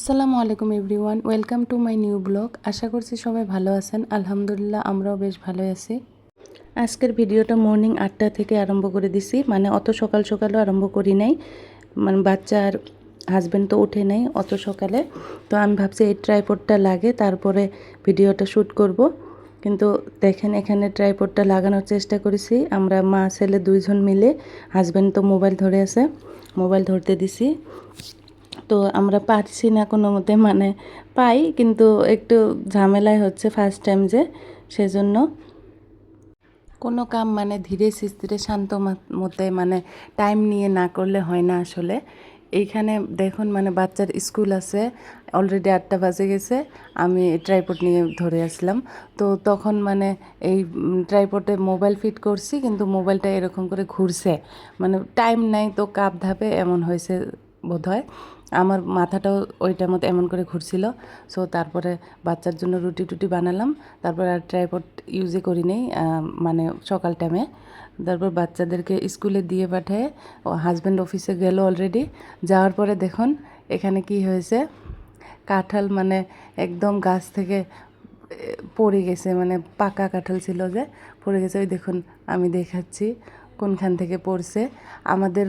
আসসালামু আলাইকুম everyone, welcome to my new blog. আশা করছি সবাই ভালো আছেন। আলহামদুলিল্লাহ আমরাও বেশ ভালোই আছি। আজকের ভিডিওটা মর্নিং 8টা থেকে আরম্ভ করে দিছি, মানে অত সকাল সকালও আরম্ভ করি নাই, মানে বাচ্চা আর হাজব্যান্ড তো ওঠে নাই অত সকালে। তো আমি ভাবছি এই ট্রাইপডটা লাগে তারপরে ভিডিওটা শ্যুট করব। কিন্তু দেখেন এখানে ট্রাইপডটা লাগানোর চেষ্টা করেছি আমরা মা ছেলে দুইজন মিলে। হাজব্যান্ড তো মোবাইল ধরে আছে, মোবাইল ধরতে দিছি। তো আমরা পারছি না কোনো মতে, মানে পাই কিন্তু একটু ঝামেলায় হচ্ছে ফার্স্ট টাইম যে, সেজন্য কোনো কাম মানে ধীরে স্থিরে শান্ত মতে মানে টাইম নিয়ে না করলে হয় না আসলে। এইখানে দেখুন মানে বাচ্চার স্কুল আছে, অলরেডি 8টা বাজে গেছে, আমি ট্রাইপড নিয়ে ধরে আসলাম। তো তখন মানে এই ট্রাইপডে মোবাইল ফিট করছি, কিন্তু মোবাইলটা এরকম করে ঘুরছে, মানে টাইম নাই তো কাপ ধাপে এমন হয়েছে বোধহয়। আমার মাথাটাও ওইটার মতো এমন করে ঘুরছিল। সো তারপরে বাচ্চার জন্য রুটি টুটি বানালাম, তারপর আর ট্রাইপড ইউজই করি নেই মানে সকাল টাইমে। তারপর বাচ্চাদেরকে স্কুলে দিয়ে পাঠায়, ও হাজব্যান্ড অফিসে গেল অলরেডি। যাওয়ার পরে দেখুন এখানে কি হয়েছে, কাঁঠাল মানে একদম গাছ থেকে পড়ে গেছে, মানে পাকা কাঁঠাল ছিল যে পড়ে গেছে। ওই দেখুন আমি দেখাচ্ছি কোনখান থেকে পড়ছে। আমাদের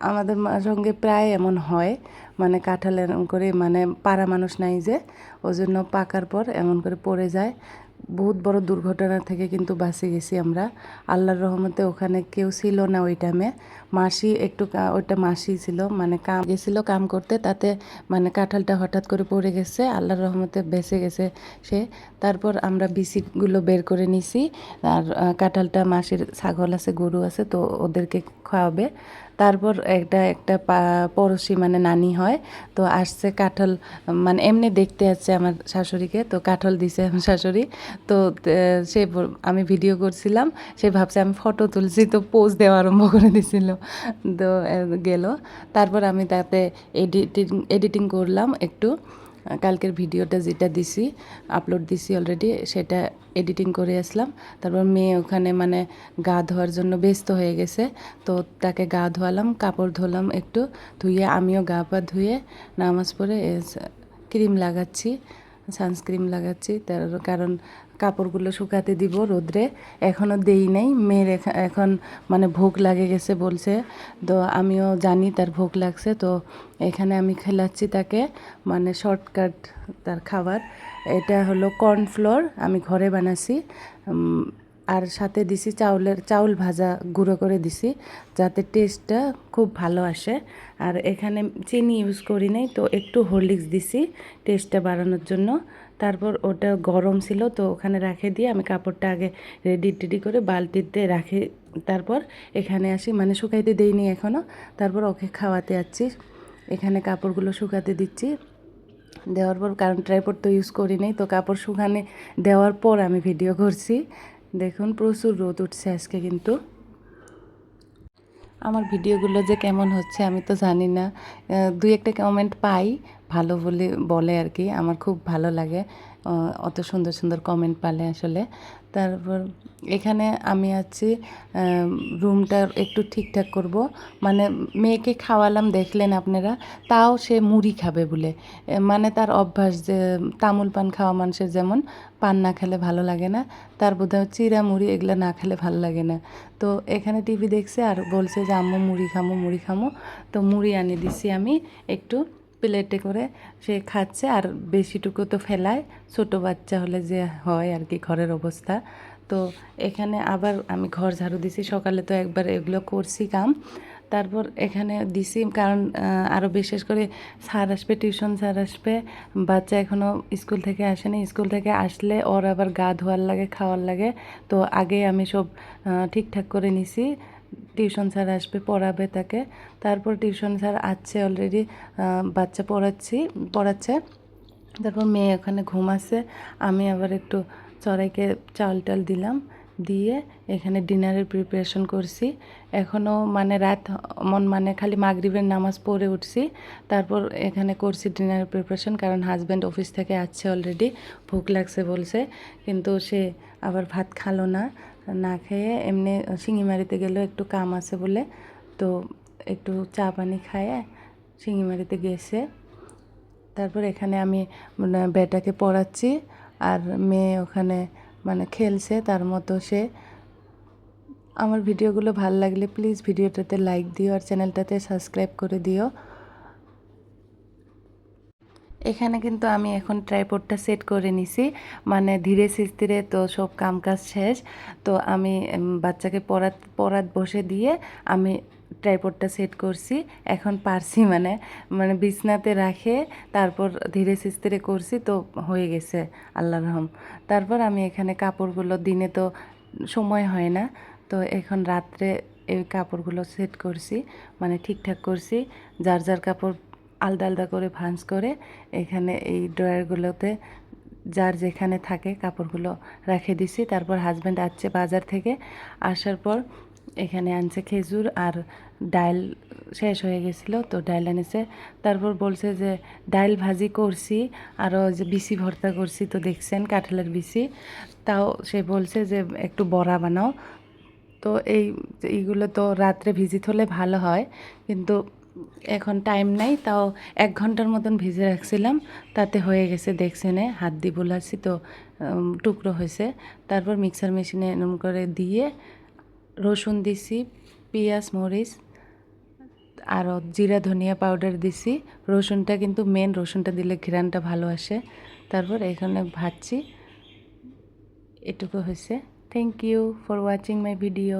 আমাদের সঙ্গে প্রায় এমন হয়, মানে কাঁঠাল এরকম করে, মানে পাড়া মানুষ নাই যে, ওই জন্য পাকার পর এমন করে পড়ে যায়। বহুত বড় দুর্ঘটনা থেকে কিন্তু বাঁচে গেছি আমরা, আল্লাহর রহমতে। ওখানে কেউ ছিল না ওই টাইমে, মাসি একটু ওইটা মাসি ছিল, মানে কাম গেছিল কাম করতে, তাতে মানে কাঁঠালটা হঠাৎ করে পড়ে গেছে, আল্লাহর রহমতে বেঁচে গেছে সে। তারপর আমরা বিচিগুলো বের করে নিছি, আর কাঁঠালটা মাসির ছাগল আছে গরু আছে তো ওদেরকে খাওয়াবে। তারপর একটা পড়োশি মানে নানি হয়, তো আসছে কাঁঠাল, মানে এমনি দেখতে আসছে আমার শাশুড়িকে, তো কাঁঠাল দিছে আমার শাশুড়ি। তো সে আমি ভিডিও করছিলাম, সে ভাবছে আমি ফটো তুলছি, তো পোজ দেওয়া আরম্ভ করে দিছিল। তো গেল। তারপর আমি তাতে এডিটিং করলাম একটু, কালকের ভিডিওটা যেটা দিছি আপলোড দিছি অলরেডি, সেটা এডিটিং করে আসলাম। তারপর মেয়ে ওখানে মানে গা ধোয়ার জন্য ব্যস্ত হয়ে গেছে, তো তাকে গা ধোয়ালাম, কাপড় ধোলাম একটু, ধুয়ে আমিও গা পা ধুয়ে নামাজ পড়ে ক্রিম লাগাচ্ছি, সানস্ক্রিন লাগাচ্ছি। তার কারণ কাপড়গুলো শুকাতে দিব রোদ্রে, এখনও দেই নাই। মেয়ের এখন মানে ভোগ লাগে গেছে বলছে, তো আমিও জানি তার ভোগ লাগছে। তো এখানে আমি খেলাচ্ছি তাকে, মানে শর্টকাট তার খাবার। এটা হলো কর্নফ্লোর, আমি ঘরে বানাচ্ছি। আর সাথে দিছি চাউল ভাজা গুঁড়ো করে দিছি, যাতে টেস্টটা খুব ভালো আসে। আর এখানে চিনি ইউজ করি নাই, তো একটু হরলিক্স দিছি টেস্টটা বাড়ানোর জন্য। তারপর ওটা গরম ছিল, তো ওখানে রাখে দিয়ে আমি কাপড়টা আগে রেডি করে বালতিতে রাখি। তারপর এখানে আসি, মানে শুকাইতে দেইনি এখনও। তারপর ওকে খাওয়াতে যাচ্ছি, এখানে কাপড়গুলো শুকাতে দিচ্ছি। দেওয়ার পর, কারণ ট্রাইপড তো ইউজ করি নাই, তো কাপড় শুকানে দেওয়ার পর আমি ভিডিও করছি। দেখুন প্রচুর রোদ উঠছে আজকে, কিন্তু আমার ভিডিওগুলো যে কেমন হচ্ছে আমি তো জানি না। দুই একটা কমেন্ট পাই ভালো বলে আর কি, আমার খুব ভালো লাগে অত সুন্দর সুন্দর কমেন্ট পালে আসলে। তারপর এখানে আমি আছি, রুমটা একটু ঠিকঠাক করব, মানে মেয়েকে খাওয়ালাম দেখলেন আপনারা, তাও সে মুড়ি খাবে বলে, মানে তার অভ্যাস যে তামুল পান খাওয়া মানুষের যেমন, পান না খেলে ভালো লাগে না, তার বোধহয় চিরা মুড়ি এগুলো না খেলে ভালো লাগে না। তো এখানে টিভি দেখছে আর বলছে যে আম্মু মুড়ি খামো। তো মুড়ি আনি দিছি আমি একটু প্লেটে করে, সে খাচ্ছে। আর বেশিটুকু তো ফেলায়, ছোটো বাচ্চা হলে যে হয় আর কি ঘরের অবস্থা। তো এখানে আবার আমি ঘর ঝাড়ু দিছি, সকালে তো একবার এগুলো করছি কাম। তারপর এখানে দিছি, কারণ আরও বিশেষ করে স্যার আসবে, টিউশন স্যার আসবে, বাচ্চা এখনও স্কুল থেকে আসেনি। স্কুল থেকে আসলে ওর আবার গা ধোয়ার লাগে, খাওয়ার লাগে, তো আগে আমি সব ঠিকঠাক করে নিছি। টিউশন স্যার আসবে, পড়াবে তাকে। তারপর টিউশন স্যার আসছে অলরেডি, বাচ্চা পড়াচ্ছে। তারপর মেয়ে ওখানে ঘুমাচ্ছে, আমি আবার একটু চড়াইকে চাল টাল দিলাম, দিয়ে এখানে ডিনারের প্রিপারেশন করছি। এখনও মানে রাত মানে খালি মাগরিবের নামাজ পড়ে উঠছি, তারপর এখানে করছি ডিনারের প্রিপারেশন। কারণ হাজব্যান্ড অফিস থেকে আসছে অলরেডি, ভোক লাগছে বলছে, কিন্তু সে আবার ভাত খালো না, না খেয়ে এমনি শিঙিমারিতে গেল, একটু কাম আছে বলে, তো একটু চা পানি খায় শিঙিমারিতে গেছে। তারপর এখানে আমি বেটাকে পড়াচ্ছি আর মেয়ে ওখানে খেলছে তার মতো সে। আমার ভিডিওগুলো ভালো লাগলে প্লিজ ভিডিওটাতে লাইক দিও আর চ্যানেলটাতে সাবস্ক্রাইব করে দিও। এখানে কিন্তু আমি এখন ট্রাইপডটা সেট করে নিছি, ধীরে স্থিরে তো সব কাজ শেষ। তো আমি বাচ্চাকে পড়াত বসে দিয়ে আমি ট্রাইপডটা সেট করছি। এখন পারছি বিছনাতে রাখে তারপর ধীরে স্থিরে করছি, তো হয়ে গেছে আল্লাহর রহম। তারপর আমি এখানে কাপড়গুলো, দিনে তো সময় হয় না, তো এখন রাত্রে এই কাপড়গুলো সেট করছি, ঠিকঠাক করছি। যার যার কাপড় আলাদা আলাদা করে ভাঁজ করে এখানে এই ড্রয়ারগুলোতে যার যেখানে থাকে কাপড়গুলো রেখে দিছি। তারপর হাজব্যান্ড আসছে বাজার থেকে, আসার পর এখানে আনছে খেজুর আর ডাল শেষ হয়ে গেছিলো, তো ডাল এনেছে। তারপর বলছে যে ডাল ভাজি করছি, আরও যে বিচি ভর্তা করছি, তো দেখছেন কাঁঠালের বিচি। তাও সে বলছে যে একটু বড়া বানাও। তো এইগুলো তো রাত্রে ভিজিত হলে ভালো হয়, কিন্তু এখন টাইম নাই, তাও 1 ঘন্টার মতন ভিজে রাখছিলাম, তাতে হয়ে গেছে। দেখছেনে হাত দিয়ে বোলাচ্ছি তো টুকরো হয়েছে। তারপর মিক্সার মেশিনে এরম করে দিয়ে রসুন দিছি, পেঁয়াজ মরিচ আরও জিরা ধনিয়া পাউডার দিছি। রসুনটা কিন্তু মেন, রসুনটা দিলে ঘ্রাণটা ভালো আসে। তারপর এখানে ভাজছি, এটুকু হয়েছে। Thank you for watching my video.